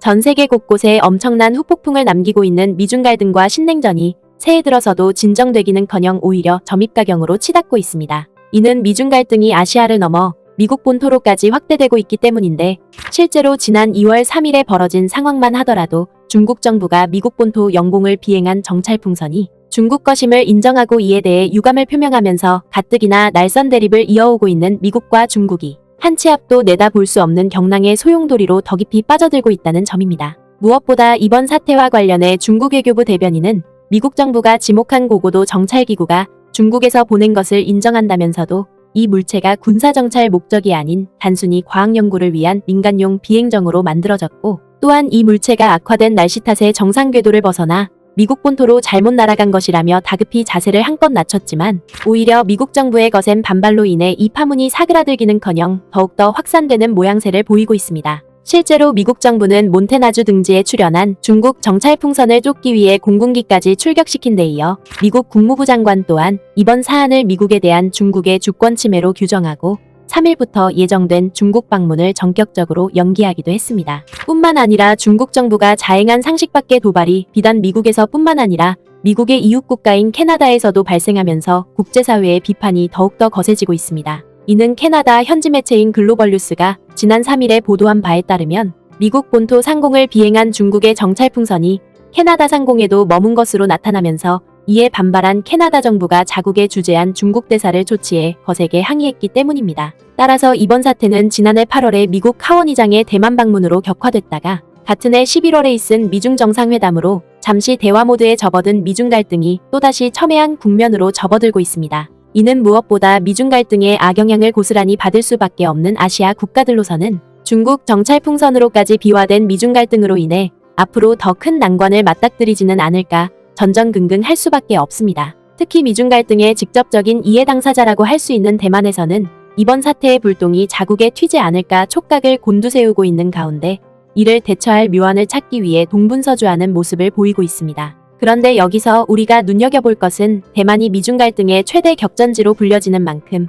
전 세계 곳곳에 엄청난 후폭풍을 남기고 있는 미중 갈등과 신냉전이 새해 들어서도 진정되기는커녕 오히려 점입가경으로 치닫고 있습니다. 이는 미중 갈등이 아시아를 넘어 미국 본토로까지 확대되고 있기 때문인데 실제로 지난 2월 3일에 벌어진 상황만 하더라도 중국 정부가 미국 본토 영공을 비행한 정찰풍선이 중국 것임을 인정하고 이에 대해 유감을 표명하면서 가뜩이나 날선 대립을 이어오고 있는 미국과 중국이 한 치 앞도 내다볼 수 없는 경랑의 소용돌이로 더 깊이 빠져들고 있다는 점입니다. 무엇보다 이번 사태와 관련해 중국 외교부 대변인은 미국 정부가 지목한 고고도 정찰기구가 중국에서 보낸 것을 인정한다면서도 이 물체가 군사정찰 목적이 아닌 단순히 과학연구를 위한 민간용 비행정으로 만들어졌고 또한 이 물체가 악화된 날씨 탓에 정상 궤도를 벗어나 미국 본토로 잘못 날아간 것이라며 다급히 자세를 한껏 낮췄지만 오히려 미국 정부의 거센 반발로 인해 이 파문이 사그라들기는커녕 더욱더 확산되는 모양새를 보이고 있습니다. 실제로 미국 정부는 몬태나주 등지에 출현한 중국 정찰풍선을 쫓기 위해 공군기까지 출격시킨 데 이어 미국 국무부 장관 또한 이번 사안을 미국에 대한 중국의 주권 침해로 규정하고 3일부터 예정된 중국 방문을 전격적으로 연기하기도 했습니다. 뿐만 아니라 중국 정부가 자행한 상식 밖의 도발이 비단 미국에서 뿐만 아니라 미국의 이웃 국가인 캐나다에서도 발생하면서 국제사회의 비판이 더욱더 거세지고 있습니다. 이는 캐나다 현지 매체인 글로벌뉴스가 지난 3일에 보도한 바에 따르면 미국 본토 상공을 비행한 중국의 정찰풍선이 캐나다 상공에도 머문 것으로 나타나면서 이에 반발한 캐나다 정부가 자국에 주재한 중국 대사를 조치해 거세게 항의했기 때문입니다. 따라서 이번 사태는 지난해 8월에 미국 카원의장의 대만 방문으로 격화됐다가 같은 해 11월에 있은 미중 정상회담으로 잠시 대화 모드에 접어든 미중 갈등이 또다시 첨예한 국면으로 접어들고 있습니다. 이는 무엇보다 미중 갈등의 악영향을 고스란히 받을 수밖에 없는 아시아 국가들로서는 중국 정찰풍선으로까지 비화된 미중 갈등으로 인해 앞으로 더 큰 난관을 맞닥뜨리지는 않을까 전전긍긍할 수밖에 없습니다. 특히 미중 갈등의 직접적인 이해 당사자라고 할 수 있는 대만에서는 이번 사태의 불똥이 자국에 튀지 않을까 촉각을 곤두세우고 있는 가운데 이를 대처할 묘안을 찾기 위해 동분서주하는 모습을 보이고 있습니다. 그런데 여기서 우리가 눈여겨볼 것은 대만이 미중 갈등의 최대 격전지로 불려지는 만큼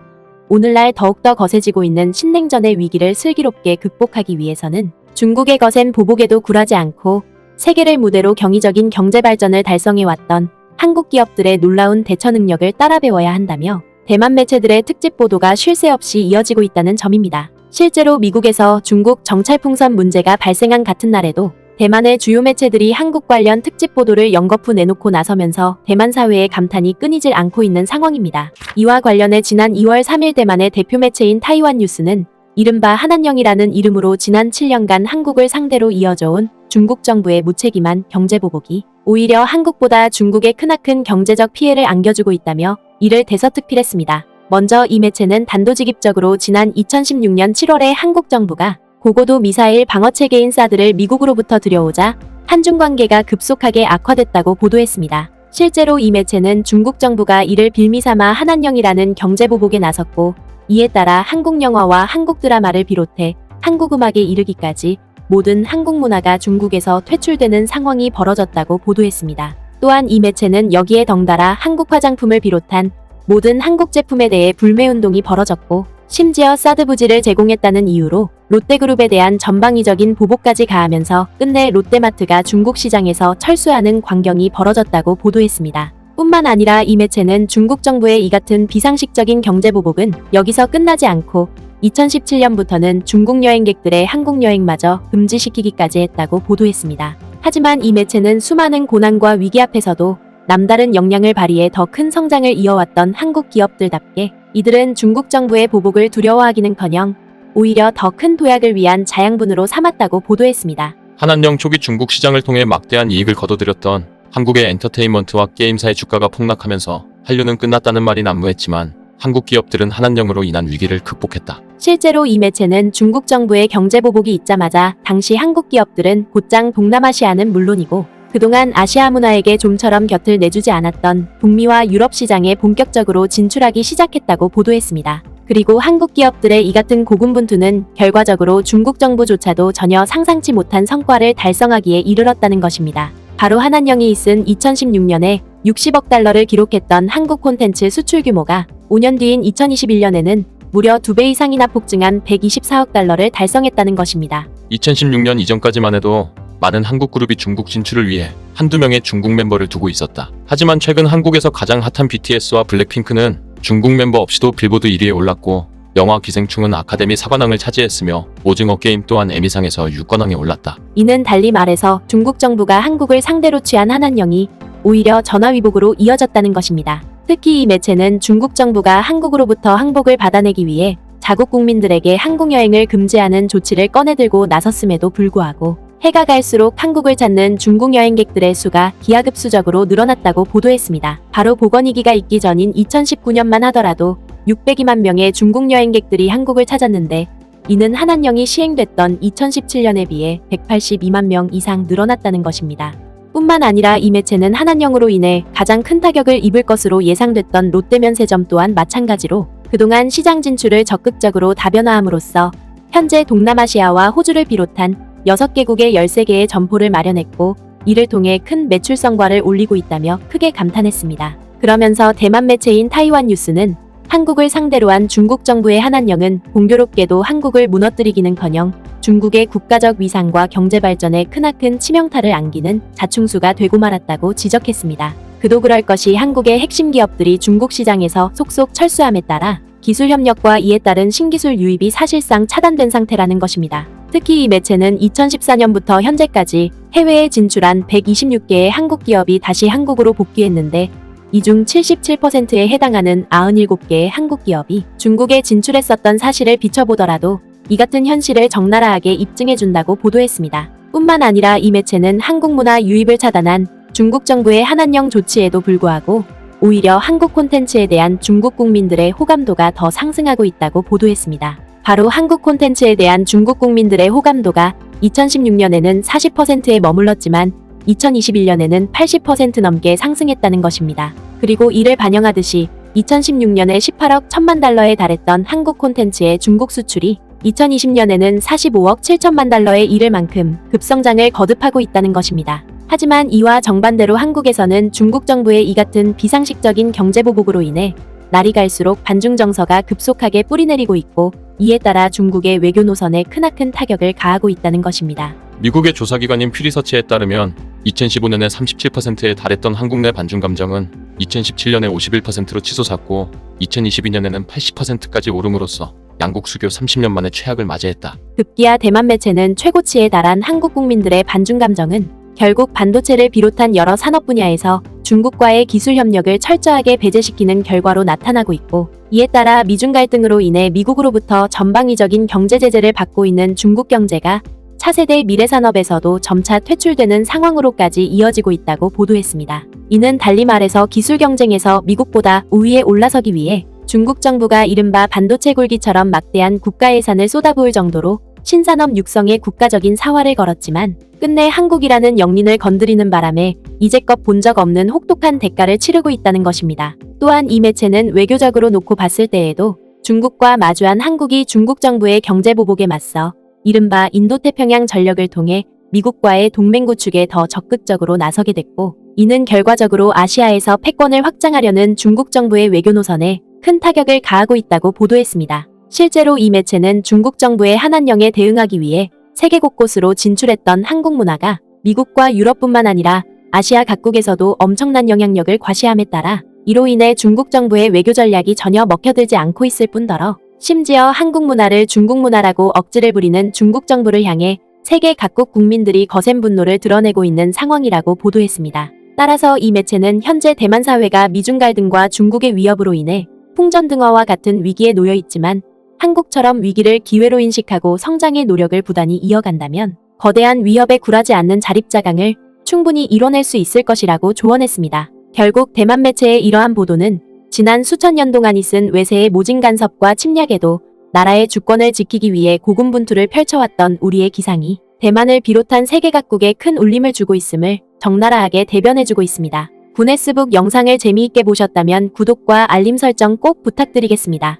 오늘날 더욱더 거세지고 있는 신냉전의 위기를 슬기롭게 극복하기 위해서는 중국의 거센 보복에도 굴하지 않고 세계를 무대로 경이적인 경제 발전을 달성해왔던 한국 기업들의 놀라운 대처 능력을 따라 배워야 한다며 대만 매체들의 특집 보도가 쉴 새 없이 이어지고 있다는 점입니다. 실제로 미국에서 중국 정찰풍선 문제가 발생한 같은 날에도 대만의 주요 매체들이 한국 관련 특집 보도를 연거푸 내놓고 나서면서 대만 사회의 감탄이 끊이질 않고 있는 상황입니다. 이와 관련해 지난 2월 3일 대만의 대표 매체인 타이완 뉴스는 이른바 한한령이라는 이름으로 지난 7년간 한국을 상대로 이어져온 중국 정부의 무책임한 경제보복이 오히려 한국보다 중국에 크나큰 경제적 피해를 안겨주고 있다며 이를 대서특필했습니다. 먼저 이 매체는 단도직입적으로 지난 2016년 7월에 한국 정부가 고고도 미사일 방어체계인 사드를 미국으로부터 들여오자 한중 관계가 급속하게 악화됐다고 보도했습니다. 실제로 이 매체는 중국 정부가 이를 빌미삼아 한한령이라는 경제보복에 나섰고 이에 따라 한국 영화와 한국 드라마를 비롯해 한국 음악에 이르기까지 모든 한국 문화가 중국에서 퇴출되는 상황이 벌어졌다고 보도했습니다. 또한 이 매체는 여기에 덩달아 한국 화장품을 비롯한 모든 한국 제품에 대해 불매운동이 벌어졌고 심지어 사드 부지를 제공했다는 이유로 롯데그룹에 대한 전방위적인 보복까지 가하면서 끝내 롯데마트가 중국 시장에서 철수하는 광경이 벌어졌다고 보도했습니다. 뿐만 아니라 이 매체는 중국 정부의 이 같은 비상식적인 경제보복은 여기서 끝나지 않고 2017년부터는 중국 여행객들의 한국 여행마저 금지시키기까지 했다고 보도했습니다. 하지만 이 매체는 수많은 고난과 위기 앞에서도 남다른 역량을 발휘해 더 큰 성장을 이어왔던 한국 기업들답게 이들은 중국 정부의 보복을 두려워하기는커녕 오히려 더 큰 도약을 위한 자양분으로 삼았다고 보도했습니다. 한한령 초기 중국 시장을 통해 막대한 이익을 거둬들였던 한국의 엔터테인먼트와 게임사의 주가가 폭락하면서 한류는 끝났다는 말이 난무했지만 한국 기업들은 한한령으로 인한 위기를 극복했다. 실제로 이 매체는 중국 정부의 경제보복이 있자마자 당시 한국 기업들은 곧장 동남아시아는 물론이고 그동안 아시아 문화에게 좀처럼 곁을 내주지 않았던 북미와 유럽 시장에 본격적으로 진출하기 시작했다고 보도했습니다. 그리고 한국 기업들의 이 같은 고군분투는 결과적으로 중국 정부조차도 전혀 상상치 못한 성과를 달성하기에 이르렀다는 것입니다. 바로 한한령이 있은 2016년에 60억 달러를 기록했던 한국 콘텐츠 수출 규모가 5년 뒤인 2021년에는 무려 2배 이상이나 폭증한 124억 달러를 달성했다는 것입니다. 2016년 이전까지만 해도 많은 한국 그룹이 중국 진출을 위해 한두 명의 중국 멤버를 두고 있었다. 하지만 최근 한국에서 가장 핫한 BTS와 블랙핑크는 중국 멤버 없이도 빌보드 1위에 올랐고, 영화 기생충은 아카데미 사관왕을 차지했으며 오징어 게임 또한 에미상에서 6관왕에 올랐다. 이는 달리 말해서 중국 정부가 한국을 상대로 취한 한한령이 오히려 전화위복으로 이어졌다는 것입니다. 특히 이 매체는 중국 정부가 한국으로부터 항복을 받아내기 위해 자국 국민들에게 한국 여행을 금지하는 조치를 꺼내들고 나섰음에도 불구하고 해가 갈수록 한국을 찾는 중국 여행객들의 수가 기하급수적으로 늘어났다고 보도했습니다. 바로 보건위기가 있기 전인 2019년만 하더라도 602만 명의 중국 여행객들이 한국을 찾았는데, 이는 한한령이 시행됐던 2017년에 비해 182만 명 이상 늘어났다는 것입니다. 뿐만 아니라 이 매체는 한한령으로 인해 가장 큰 타격을 입을 것으로 예상됐던 롯데면세점 또한 마찬가지로 그동안 시장 진출을 적극적으로 다변화함으로써 현재 동남아시아와 호주를 비롯한 6개국의 13개의 점포를 마련했고, 이를 통해 큰 매출 성과를 올리고 있다며 크게 감탄했습니다. 그러면서 대만 매체인 타이완 뉴스는 한국을 상대로 한 중국 정부의 한한령은 공교롭게도 한국을 무너뜨리기는커녕 중국의 국가적 위상과 경제 발전에 크나큰 치명타를 안기는 자충수가 되고 말았다고 지적했습니다. 그도 그럴 것이 한국의 핵심 기업들이 중국 시장에서 속속 철수함에 따라 기술 협력과 이에 따른 신기술 유입이 사실상 차단된 상태라는 것입니다. 특히 이 매체는 2014년부터 현재까지 해외에 진출한 126개의 한국 기업이 다시 한국으로 복귀했는데, 이 중 77%에 해당하는 97개의 한국 기업이 중국에 진출했었던 사실을 비춰보더라도 이 같은 현실을 적나라하게 입증해준다고 보도했습니다. 뿐만 아니라 이 매체는 한국 문화 유입을 차단한 중국 정부의 한한령 조치에도 불구하고 오히려 한국 콘텐츠에 대한 중국 국민들의 호감도가 더 상승하고 있다고 보도했습니다. 바로 한국 콘텐츠에 대한 중국 국민들의 호감도가 2016년에는 40%에 머물렀지만 2021년에는 80% 넘게 상승했다는 것입니다. 그리고 이를 반영하듯이 2016년에 18억 1천만 달러에 달했던 한국 콘텐츠의 중국 수출이 2020년에는 45억 7천만 달러에 이를 만큼 급성장을 거듭하고 있다는 것입니다. 하지만 이와 정반대로 한국에서는 중국 정부의 이 같은 비상식적인 경제보복으로 인해 날이 갈수록 반중 정서가 급속하게 뿌리내리고 있고, 이에 따라 중국의 외교 노선에 크나큰 타격을 가하고 있다는 것입니다. 미국의 조사기관인 퓨리서치에 따르면 2015년에 37%에 달했던 한국 내 반중 감정은 2017년에 51%로 치솟았고 2022년에는 80%까지 오름으로써 양국 수교 30년 만에 최악을 맞이했다. 급기야 대만 매체는 최고치에 달한 한국 국민들의 반중 감정은 결국 반도체를 비롯한 여러 산업 분야에서 중국과의 기술 협력을 철저하게 배제시키는 결과로 나타나고 있고, 이에 따라 미중 갈등으로 인해 미국으로부터 전방위적인 경제 제재를 받고 있는 중국 경제가 차세대 미래산업에서도 점차 퇴출되는 상황으로까지 이어지고 있다고 보도했습니다. 이는 달리 말해서 기술 경쟁에서 미국보다 우위에 올라서기 위해 중국 정부가 이른바 반도체 굴기처럼 막대한 국가 예산을 쏟아부을 정도로 신산업 육성에 국가적인 사활을 걸었지만 끝내 한국이라는 영린을 건드리는 바람에 이제껏 본 적 없는 혹독한 대가를 치르고 있다는 것입니다. 또한 이 매체는 외교적으로 놓고 봤을 때에도 중국과 마주한 한국이 중국 정부의 경제보복에 맞서 이른바 인도태평양 전력을 통해 미국과의 동맹 구축에 더 적극적으로 나서게 됐고, 이는 결과적으로 아시아에서 패권을 확장하려는 중국 정부의 외교 노선에 큰 타격을 가하고 있다고 보도했습니다. 실제로 이 매체는 중국 정부의 한한령에 대응하기 위해 세계 곳곳으로 진출했던 한국 문화가 미국과 유럽뿐만 아니라 아시아 각국에서도 엄청난 영향력을 과시함에 따라 이로 인해 중국 정부의 외교 전략이 전혀 먹혀들지 않고 있을 뿐더러 심지어 한국 문화를 중국 문화라고 억지를 부리는 중국 정부를 향해 세계 각국 국민들이 거센 분노를 드러내고 있는 상황이라고 보도했습니다. 따라서 이 매체는 현재 대만 사회가 미중 갈등과 중국의 위협으로 인해 풍전등화와 같은 위기에 놓여 있지만, 한국처럼 위기를 기회로 인식하고 성장의 노력을 부단히 이어간다면 거대한 위협에 굴하지 않는 자립자강을 충분히 이뤄낼 수 있을 것이라고 조언했습니다. 결국 대만 매체의 이러한 보도는 지난 수천 년 동안 있은 외세의 모진 간섭과 침략에도 나라의 주권을 지키기 위해 고군분투를 펼쳐왔던 우리의 기상이 대만을 비롯한 세계 각국에 큰 울림을 주고 있음을 적나라하게 대변해주고 있습니다. 구네스북 영상을 재미있게 보셨다면 구독과 알림 설정 꼭 부탁드리겠습니다.